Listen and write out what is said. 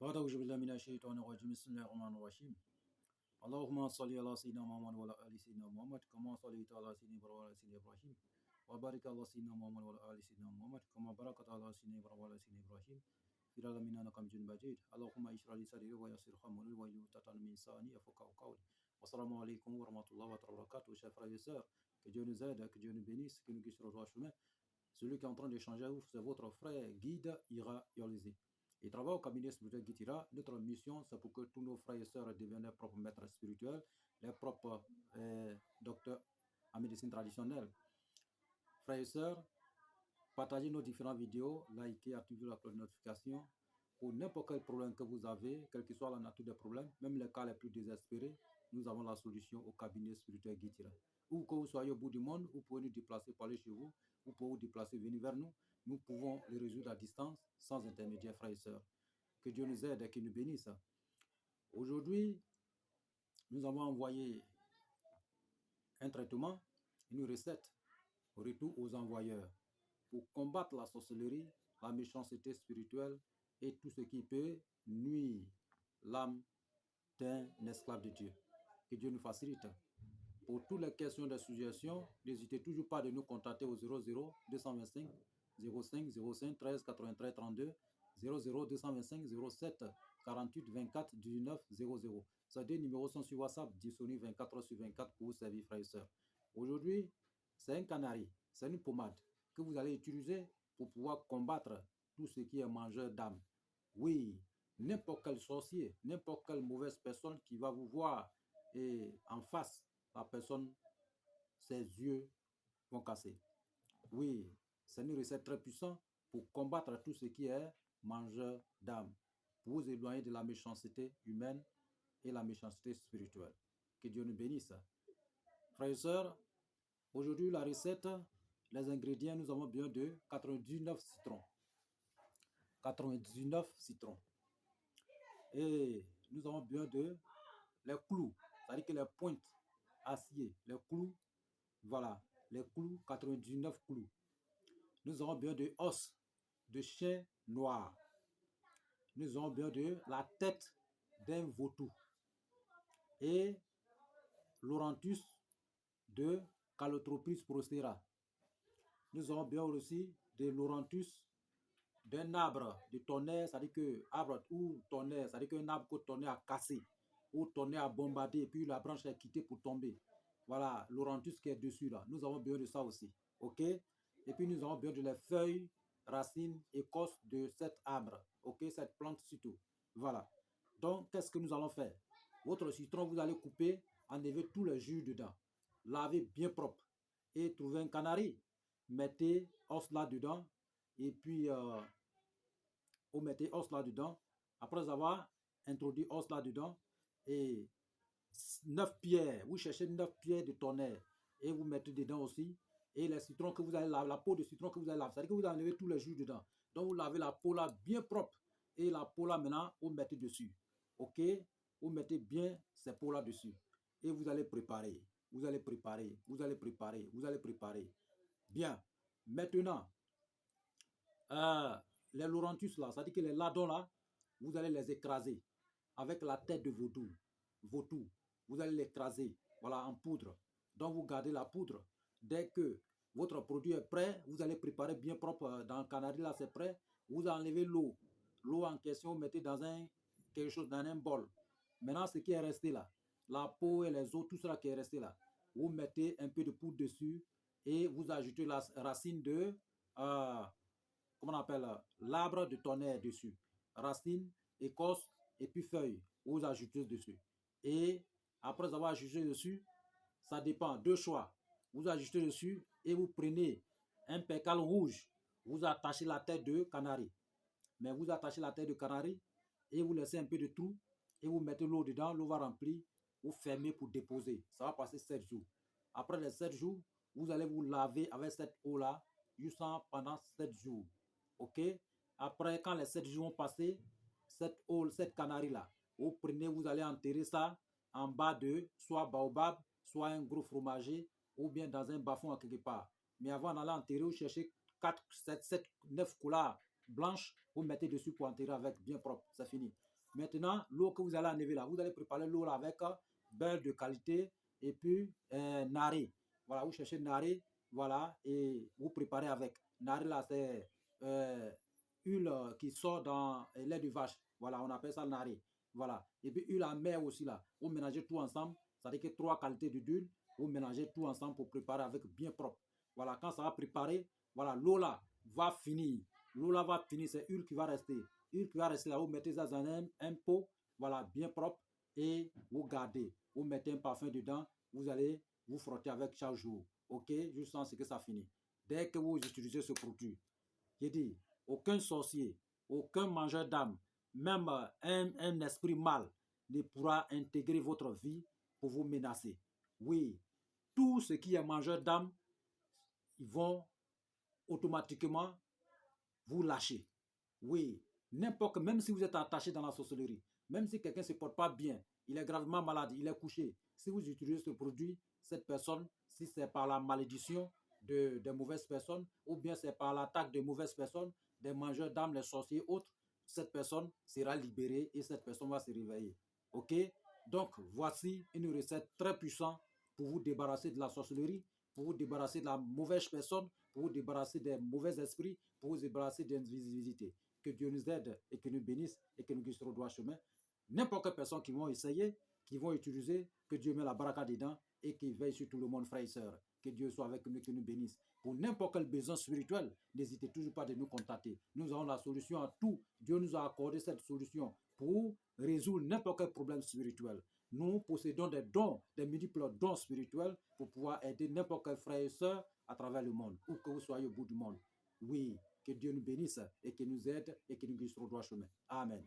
بعد أعوذ بالله من الشيطان الرجيم بسم الله الرحمن الرحيم اللهم صل على سيدنا محمد وعلى آل سيدنا محمد كما صليت على سيدنا إبراهيم وعلى سيدنا إبراهيم وبارك على سيدنا محمد وعلى آل سيدنا محمد كما باركت على سيدنا إبراهيم وعلى سيدنا إبراهيم في العالمين إنك حميد مجيد اللهم اشرح لي صدري ويسر أمري واحلل عقدة من لساني يفقهوا قولي والسلام عليكم ورحمة الله وبركاته. Chers frères et sœurs, que Dieu nous aide, que Dieu nous bénisse, que nous guide sur le droit chemin. Celui qui est en train d'échanger avec vous, c'est votre frère Guide Ira Yolisi. Il travaille au cabinet spirituel Guide Ira. Notre mission, c'est pour que tous nos frères et sœurs deviennent leurs propres maîtres spirituels, leurs propres docteurs en médecine traditionnelle. Frères et sœurs, partagez nos différentes vidéos, likez, activez la cloche de notification. Pour n'importe quel problème que vous avez, quelle que soit la nature des problèmes, même les cas les plus désespérés, nous avons la solution au cabinet spirituel Guide Ira. Où que vous soyez au bout du monde, vous pouvez nous déplacer pour aller chez vous, vous pouvez vous déplacer, venir vers nous. Nous pouvons les résoudre à distance, sans intermédiaire, frères et sœurs. Que Dieu nous aide et qu'il nous bénisse. Aujourd'hui, nous avons envoyé un traitement, une recette, au retour aux envoyeurs, pour combattre la sorcellerie, la méchanceté spirituelle et tout ce qui peut nuire l'âme d'un esclave de Dieu. Que Dieu nous facilite. Pour toutes les questions de suggestions, n'hésitez toujours pas de nous contacter au 00 225 05 05 13 93 32 00 225 07 48 24 19 00. Ces deux numéros sont sur WhatsApp, disponibles 24 heures sur 24 pour vous servir, frères et sœurs. Aujourd'hui, c'est un canari, c'est une pommade que vous allez utiliser pour pouvoir combattre tout ce qui est mangeur d'âme. Oui, n'importe quel sorcier, n'importe quelle mauvaise personne qui va vous voir et en face, la personne, ses yeux vont casser. Oui, c'est une recette très puissante pour combattre tout ce qui est mangeur d'âme, pour vous éloigner de la méchanceté humaine et la méchanceté spirituelle. Que Dieu nous bénisse. Frères et sœurs, aujourd'hui la recette, les ingrédients, nous avons besoin de 99 citrons. 99 citrons. Et nous avons besoin de les clous, c'est-à-dire que les pointes acier, les clous, voilà, les clous, 99 clous. Nous avons besoin de os de chien noir. Nous avons besoin de la tête d'un vautour et l'orantus de Calotropis prospera. Nous avons besoin aussi de l'orantus d'un arbre de tonnerre, c'est-à-dire que arbre ou tonnerre, c'est-à-dire qu'un arbre que tonnerre a cassé ou tonnerre a bombardé et puis la branche est quittée pour tomber. Voilà, l'orantus qui est dessus là. Nous avons besoin de ça aussi. OK? Et puis nous avons besoin de les feuilles, racines, écorces de cet arbre. OK? Cette plante surtout. Voilà. Donc, qu'est-ce que nous allons faire? Votre citron, vous allez couper, enlever tous les jus dedans. Lavez bien propre. Et trouver un canari. Mettez os là-dedans. Et puis, vous mettez os là-dedans. Après avoir introduit os là-dedans, et 9 pierres, vous cherchez 9 pierres de tonnerre et vous mettez dedans aussi. Et les citrons que vous allez laver, la peau de citron que vous allez laver, c'est-à-dire que vous enlevez tous les jus dedans. Donc vous lavez la peau là bien propre. Et la peau là maintenant, vous mettez dessus. OK? Vous mettez bien ces peaux là dessus. Et vous allez préparer. Vous allez préparer. Vous allez préparer. Vous allez préparer. Bien. Maintenant, les laurentus là, c'est-à-dire que les ladons là, vous allez les écraser avec la tête de vautour. Vous allez l'écraser, voilà, en poudre. Donc vous gardez la poudre. Dès que votre produit est prêt, vous allez préparer bien propre. Dans le canari là, c'est prêt. Vous enlevez l'eau. L'eau en question, vous mettez dans quelque chose, dans un bol. Maintenant, ce qui est resté là, la peau et les os, tout cela qui est resté là, vous mettez un peu de poudre dessus et vous ajoutez la racine de comment on appelle l'arbre de tonnerre dessus. Racines, écorce et puis feuilles. Vous ajoutez dessus. Et après avoir ajouté dessus, ça dépend. Deux choix. Vous ajoutez dessus et vous prenez un percal rouge. Vous attachez la tête de canari. Mais vous attachez la tête de canari et vous laissez un peu de trou et vous mettez l'eau dedans. L'eau va remplir. Vous fermez pour déposer. Ça va passer 7 jours. Après les 7 jours, vous allez vous laver avec cette eau-là jusqu'à pendant 7 jours. OK? Après, quand les 7 jours ont passé, cette canari-là, vous prenez, vous allez enterrer ça en bas de soit baobab, soit un gros fromager, ou bien dans un bas-fond à quelque part. Mais avant d'aller enterrer, vous cherchez 4, 7, 9 couleurs blanche, vous mettez dessus pour enterrer avec, bien propre, c'est fini. Maintenant, l'eau que vous allez enlever là, vous allez préparer l'eau là avec beurre de qualité et puis nari. Voilà, vous cherchez nari, voilà, et vous préparez avec. Nari là, c'est huile qui sort dans lait de vache. Voilà, on appelle ça nari. Voilà. Et puis huile à mer aussi là. Vous mélangez tout ensemble. Ça veut dire que 3 qualités d'huile. Vous mélangez tout ensemble pour préparer avec bien propre. Voilà, quand ça va préparer, voilà, l'eau là va finir. L'eau là va finir, c'est huile qui va rester. Huile qui va rester là, vous mettez ça dans un pot, voilà, bien propre, et vous gardez. Vous mettez un parfum dedans, vous allez vous frotter avec chaque jour. Ok, jusqu'à ce que ça finisse. Dès que vous utilisez ce produit, j'ai dit, aucun sorcier, aucun mangeur d'âme, même un esprit mal ne pourra intégrer votre vie pour vous menacer. Oui, tout ce qui est mangeur d'âme, ils vont automatiquement vous lâcher. Oui, n'importe, même si vous êtes attaché dans la sorcellerie, même si quelqu'un ne se porte pas bien, il est gravement malade, il est couché, si vous utilisez ce produit, cette personne, si c'est par la malédiction de mauvaises personnes, ou bien c'est par l'attaque de mauvaises personnes, des mangeurs d'âmes, les sorciers, autres, cette personne sera libérée et cette personne va se réveiller. Ok? Donc, voici une recette très puissante pour vous débarrasser de la sorcellerie, pour vous débarrasser de la mauvaise personne, pour vous débarrasser des mauvais esprits, pour vous débarrasser d'invisibilité. Que Dieu nous aide et que nous bénisse et que nous guide sur le droit chemin. N'importe quelle personne qui vont essayer, qui vont utiliser, que Dieu met la baraka dedans et qu'il veille sur tout le monde, frères et sœurs. Que Dieu soit avec nous, que nous bénisse. Pour n'importe quel besoin spirituel, n'hésitez toujours pas de nous contacter. Nous avons la solution à tout. Dieu nous a accordé cette solution pour résoudre n'importe quel problème spirituel. Nous possédons des dons, des multiples dons spirituels pour pouvoir aider n'importe quel frère et sœur à travers le monde, où que vous soyez au bout du monde. Oui, que Dieu nous bénisse et qu'il nous aide et qu'il nous guide sur le droit chemin. Amen.